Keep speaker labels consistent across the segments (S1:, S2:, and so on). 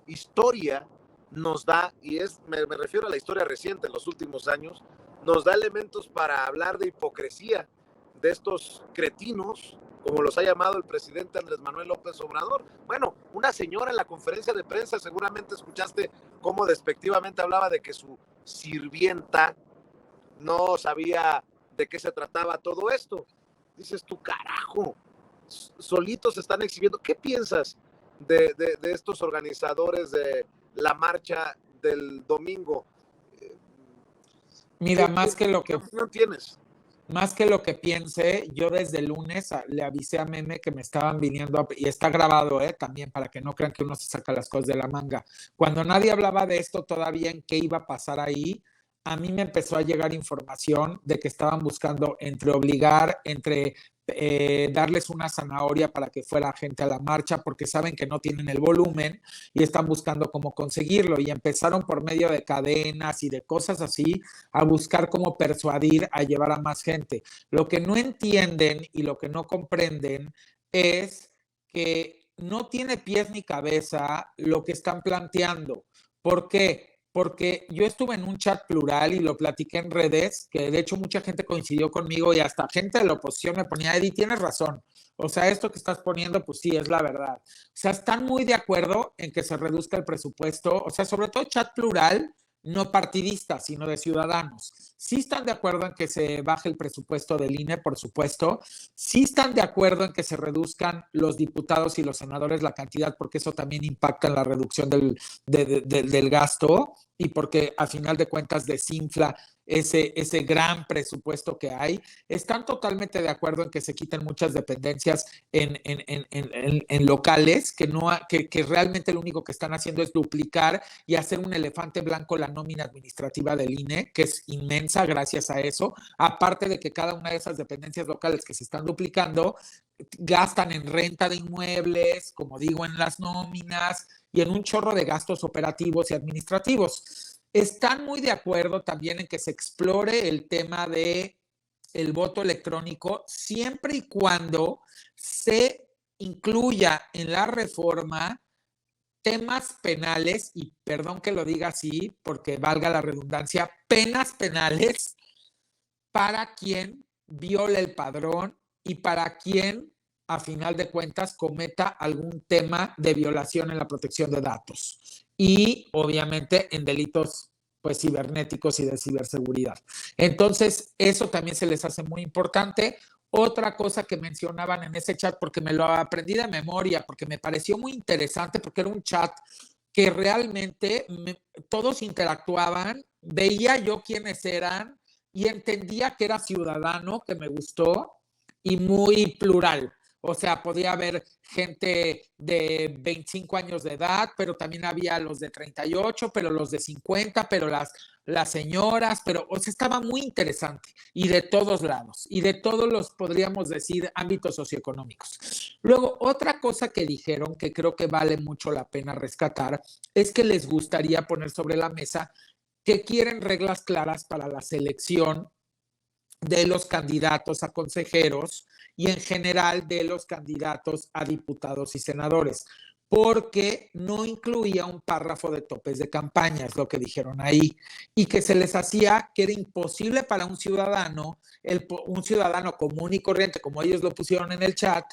S1: historia nos da, me refiero a la historia reciente en los últimos años, nos da elementos para hablar de hipocresía de estos cretinos, como los ha llamado el presidente Andrés Manuel López Obrador. Bueno, una señora en la conferencia de prensa, seguramente escuchaste cómo despectivamente hablaba de que su sirvienta no sabía de qué se trataba todo esto. Dices tú, carajo, solitos se están exhibiendo. ¿Qué piensas de estos organizadores de la marcha del domingo?
S2: Mira, ¿qué
S1: opinión tienes?
S2: Más que lo que piense, yo desde el lunes le avisé a Meme que me estaban viniendo, y está grabado también, para que no crean que uno se saca las cosas de la manga. Cuando nadie hablaba de esto todavía, en qué iba a pasar ahí, a mí me empezó a llegar información de que estaban buscando entre darles una zanahoria para que fuera gente a la marcha, porque saben que no tienen el volumen y están buscando cómo conseguirlo. Y empezaron por medio de cadenas y de cosas así a buscar cómo persuadir a llevar a más gente. Lo que no entienden y lo que no comprenden es que no tiene pies ni cabeza lo que están planteando. ¿Por qué? Porque yo estuve en un chat plural y lo platiqué en redes, que de hecho mucha gente coincidió conmigo y hasta gente de la oposición me ponía, Eddie, tienes razón. O sea, esto que estás poniendo, pues sí, es la verdad. O sea, están muy de acuerdo en que se reduzca el presupuesto, o sea, sobre todo chat plural, no partidistas, sino de ciudadanos. Sí están de acuerdo en que se baje el presupuesto del INE, por supuesto. Sí están de acuerdo en que se reduzcan los diputados y los senadores la cantidad, porque eso también impacta en la reducción del gasto y porque a final de cuentas desinfla ese gran presupuesto que hay. Están totalmente de acuerdo en que se quiten muchas dependencias en locales, que realmente lo único que están haciendo es duplicar y hacer un elefante blanco la nómina administrativa del INE, que es inmensa gracias a eso, aparte de que cada una de esas dependencias locales que se están duplicando gastan en renta de inmuebles, como digo, en las nóminas y en un chorro de gastos operativos y administrativos. Están muy de acuerdo también en que se explore el tema de el voto electrónico siempre y cuando se incluya en la reforma temas penales, y perdón que lo diga así porque valga la redundancia, penas penales para quien viole el padrón y para quien a final de cuentas cometa algún tema de violación en la protección de datos y obviamente en delitos pues cibernéticos y de ciberseguridad. Entonces, eso también se les hace muy importante. Otra cosa que mencionaban en ese chat, porque me lo aprendí de memoria, porque me pareció muy interesante, porque era un chat que realmente todos interactuaban, veía yo quiénes eran y entendía que era ciudadano, que me gustó, y muy plural. O sea, podía haber gente de 25 años de edad, pero también había los de 38, pero los de 50, pero las señoras, pero o sea, estaba muy interesante y de todos lados y de todos los, podríamos decir, ámbitos socioeconómicos. Luego, otra cosa que dijeron que creo que vale mucho la pena rescatar es que les gustaría poner sobre la mesa que quieren reglas claras para la selección de los candidatos a consejeros y en general de los candidatos a diputados y senadores, porque no incluía un párrafo de topes de campaña, es lo que dijeron ahí, y que se les hacía que era imposible para un ciudadano común y corriente, como ellos lo pusieron en el chat,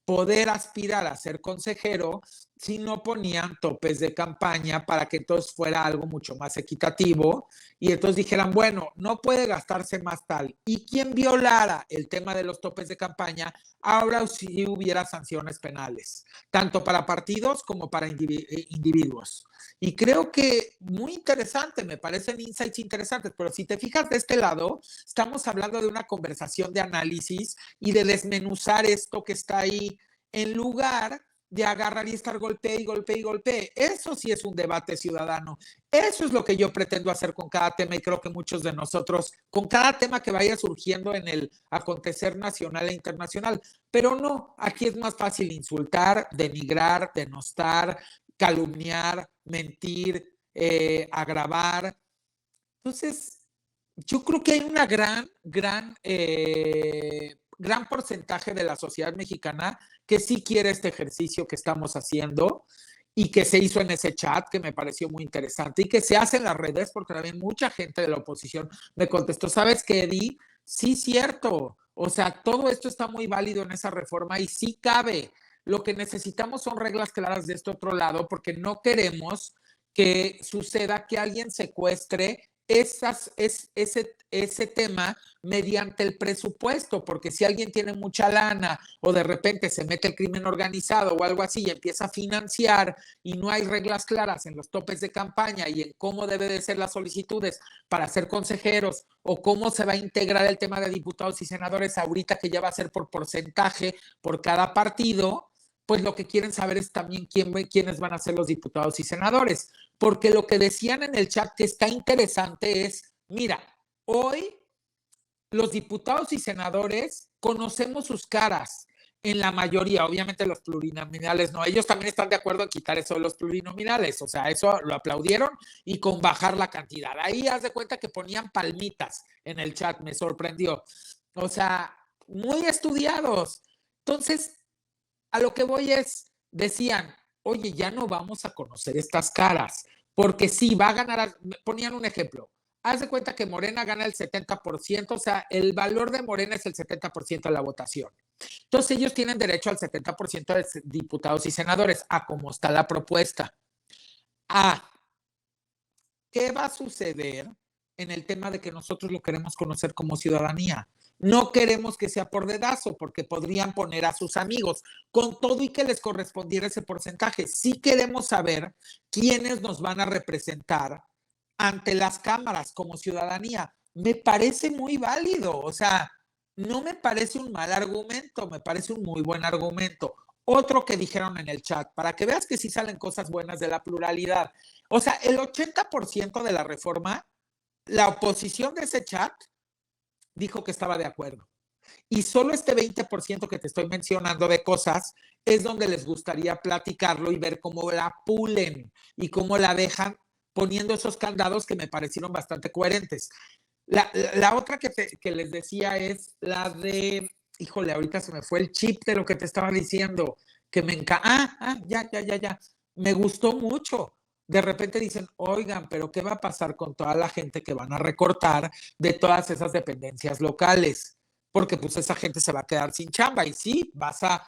S2: poder aspirar a ser consejero si no ponían topes de campaña para que entonces fuera algo mucho más equitativo y entonces dijeran, bueno, no puede gastarse más tal. Y quien violara el tema de los topes de campaña, ahora sí hubiera sanciones penales, tanto para partidos como para individuos. Y creo que muy interesante, me parecen insights interesantes, pero si te fijas de este lado, estamos hablando de una conversación de análisis y de desmenuzar esto que está ahí, en lugar de agarrar y estar golpee y golpee y golpee. Eso sí es un debate ciudadano. Eso es lo que yo pretendo hacer con cada tema y creo que muchos de nosotros, con cada tema que vaya surgiendo en el acontecer nacional e internacional. Pero no, aquí es más fácil insultar, denigrar, denostar, calumniar, mentir, agravar. Entonces, yo creo que hay una gran porcentaje de la sociedad mexicana que sí quiere este ejercicio que estamos haciendo y que se hizo en ese chat, que me pareció muy interesante, y que se hace en las redes, porque también mucha gente de la oposición me contestó, ¿sabes qué, Eddie? Sí, cierto. O sea, todo esto está muy válido en esa reforma y sí cabe. Lo que necesitamos son reglas claras de este otro lado, porque no queremos que suceda que alguien secuestre ese tema mediante el presupuesto, porque si alguien tiene mucha lana o de repente se mete el crimen organizado o algo así y empieza a financiar y no hay reglas claras en los topes de campaña y en cómo debe de ser las solicitudes para ser consejeros o cómo se va a integrar el tema de diputados y senadores ahorita que ya va a ser por porcentaje por cada partido, pues lo que quieren saber es también quiénes van a ser los diputados y senadores. Porque lo que decían en el chat que está interesante es, mira, hoy los diputados y senadores conocemos sus caras en la mayoría, obviamente los plurinominales no, ellos también están de acuerdo en quitar eso de los plurinominales, o sea, eso lo aplaudieron y con bajar la cantidad. Ahí haz de cuenta que ponían palmitas en el chat, me sorprendió. O sea, muy estudiados. Entonces, a lo que voy es, decían, oye, ya no vamos a conocer estas caras, porque sí, va a ganar, ponían un ejemplo, haz de cuenta que Morena gana el 70%, o sea, el valor de Morena es el 70% de la votación. Entonces ellos tienen derecho al 70% de diputados y senadores, a cómo está la propuesta. ¿Qué va a suceder en el tema de que nosotros lo queremos conocer como ciudadanía? No queremos que sea por dedazo, porque podrían poner a sus amigos, con todo y que les correspondiera ese porcentaje. Sí queremos saber quiénes nos van a representar ante las cámaras como ciudadanía. Me parece muy válido, o sea, no me parece un mal argumento, me parece un muy buen argumento. Otro que dijeron en el chat, para que veas que sí salen cosas buenas de la pluralidad. O sea, el 80% de la reforma, la oposición de ese chat dijo que estaba de acuerdo. Y solo este 20% que te estoy mencionando de cosas es donde les gustaría platicarlo y ver cómo la pulen y cómo la dejan poniendo esos candados que me parecieron bastante coherentes. La otra que les decía es la de, híjole, ahorita se me fue el chip de lo que te estaba diciendo, que me encanta. Ya. Me gustó mucho. De repente dicen, oigan, pero ¿qué va a pasar con toda la gente que van a recortar de todas esas dependencias locales? Porque pues esa gente se va a quedar sin chamba y sí, vas a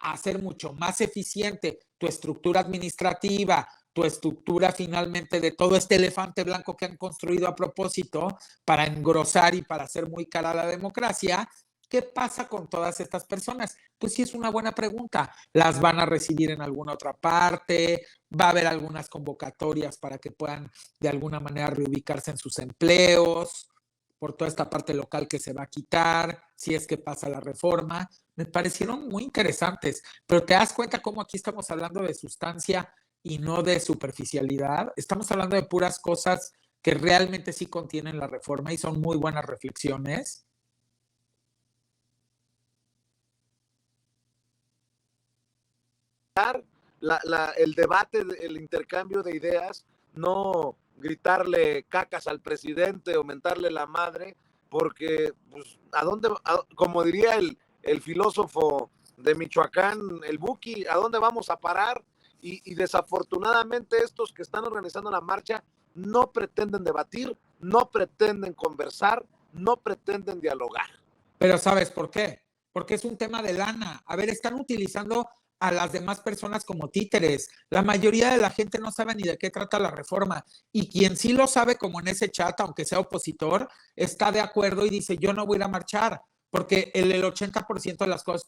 S2: hacer mucho más eficiente tu estructura administrativa, tu estructura finalmente de todo este elefante blanco que han construido a propósito para engrosar y para hacer muy cara la democracia. ¿Qué pasa con todas estas personas? Pues sí, es una buena pregunta. ¿Las van a recibir en alguna otra parte? ¿Va a haber algunas convocatorias para que puedan de alguna manera reubicarse en sus empleos? Por toda esta parte local que se va a quitar, si es que pasa la reforma. Me parecieron muy interesantes, pero te das cuenta cómo aquí estamos hablando de sustancia y no de superficialidad. Estamos hablando de puras cosas que realmente sí contienen la reforma y son muy buenas reflexiones.
S1: El debate, el intercambio de ideas, no gritarle cacas al presidente o mentarle la madre, porque pues, como diría el filósofo de Michoacán, el Buki, ¿a dónde vamos a parar? Y desafortunadamente estos que están organizando la marcha no pretenden debatir, no pretenden conversar, no pretenden dialogar.
S2: Pero ¿sabes por qué? Porque es un tema de lana. A ver, están utilizando a las demás personas como títeres. La mayoría de la gente no sabe ni de qué trata la reforma. Y quien sí lo sabe, como en ese chat, aunque sea opositor, está de acuerdo y dice, yo no voy a ir a marchar, porque el 80% de las cosas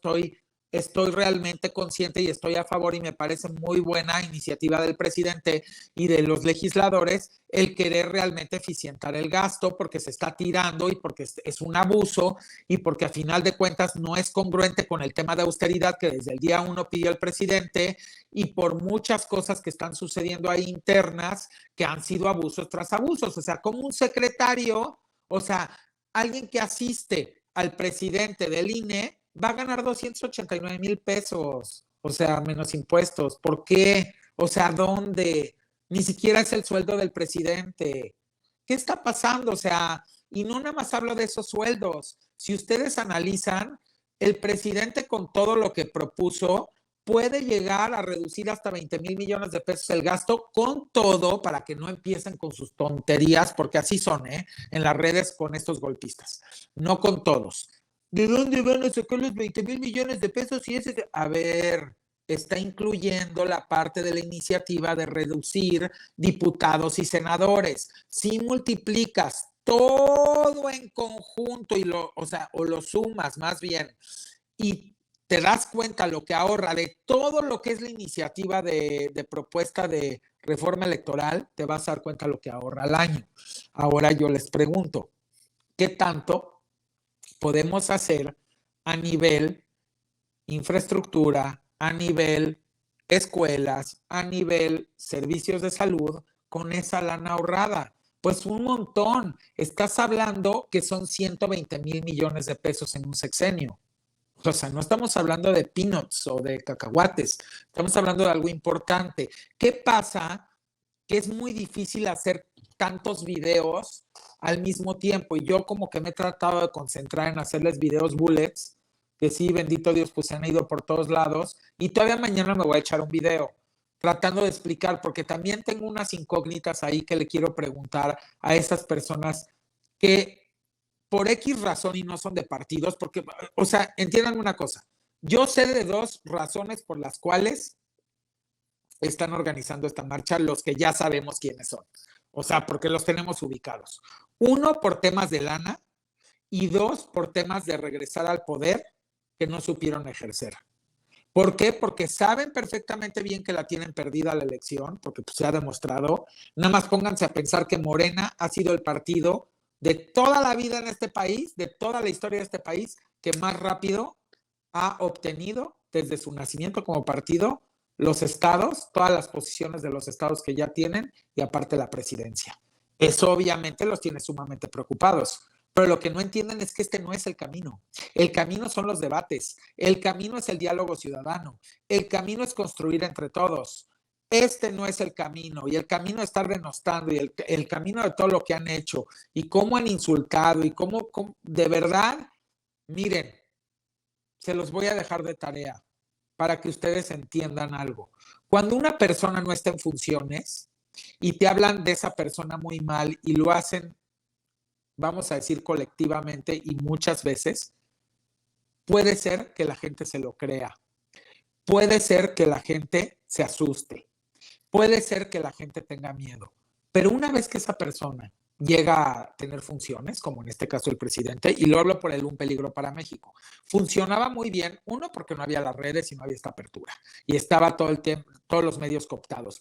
S2: estoy realmente consciente y estoy a favor y me parece muy buena iniciativa del presidente y de los legisladores el querer realmente eficientar el gasto porque se está tirando y porque es un abuso y porque a final de cuentas no es congruente con el tema de austeridad que desde el día 1 pidió el presidente y por muchas cosas que están sucediendo ahí internas que han sido abusos tras abusos. O sea, como un secretario, o sea, alguien que asiste al presidente del INE va a ganar 289,000 pesos, o sea, menos impuestos. ¿Por qué? O sea, ¿dónde? Ni siquiera es el sueldo del presidente. ¿Qué está pasando? O sea, y no nada más hablo de esos sueldos. Si ustedes analizan, el presidente con todo lo que propuso, puede llegar a reducir hasta 20,000 millones de pesos el gasto con todo, para que no empiecen con sus tonterías, porque así son, en las redes con estos golpistas, no con todos. ¿De dónde van a sacar los 20,000 millones de pesos? Y ese, a ver, está incluyendo la parte de la iniciativa de reducir diputados y senadores. Si multiplicas todo en conjunto o lo sumas más bien, y te das cuenta lo que ahorra de todo lo que es la iniciativa de propuesta de reforma electoral, te vas a dar cuenta lo que ahorra al año. Ahora yo les pregunto, ¿qué tanto podemos hacer a nivel infraestructura, a nivel escuelas, a nivel servicios de salud con esa lana ahorrada? Pues un montón. Estás hablando que son 120,000 millones de pesos en un sexenio. O sea, no estamos hablando de peanuts o de cacahuates, estamos hablando de algo importante. ¿Qué pasa? Que es muy difícil hacer tantos videos al mismo tiempo, y yo como que me he tratado de concentrar en hacerles videos bullets, que sí, bendito Dios, pues se han ido por todos lados, y todavía mañana me voy a echar un video tratando de explicar, porque también tengo unas incógnitas ahí que le quiero preguntar a esas personas que por X razón y no son de partidos, porque, o sea, entiendan una cosa, yo sé de dos razones por las cuales están organizando esta marcha, los que ya sabemos quiénes son, o sea, porque los tenemos ubicados. Uno, por temas de lana, y dos, por temas de regresar al poder que no supieron ejercer. ¿Por qué? Porque saben perfectamente bien que la tienen perdida la elección, porque pues, se ha demostrado. Nada más pónganse a pensar que Morena ha sido el partido de toda la vida en este país, de toda la historia de este país, que más rápido ha obtenido desde su nacimiento como partido los estados, todas las posiciones de los estados que ya tienen, y aparte la presidencia. Eso obviamente los tiene sumamente preocupados. Pero lo que no entienden es que este no es el camino. El camino son los debates, el camino es el diálogo ciudadano, el camino es construir entre todos. Este no es el camino, y el camino de estar denostando, y el camino de todo lo que han hecho, y cómo han insultado, y cómo de verdad, miren, se los voy a dejar de tarea para que ustedes entiendan algo. Cuando una persona no está en funciones y te hablan de esa persona muy mal y lo hacen, vamos a decir colectivamente y muchas veces, puede ser que la gente se lo crea, puede ser que la gente se asuste, puede ser que la gente tenga miedo, pero una vez que esa persona llega a tener funciones, como en este caso el presidente, y lo hablo por el Un Peligro para México, funcionaba muy bien, uno, porque no había las redes y no había esta apertura, y estaba todo el tiempo, todos los medios cooptados,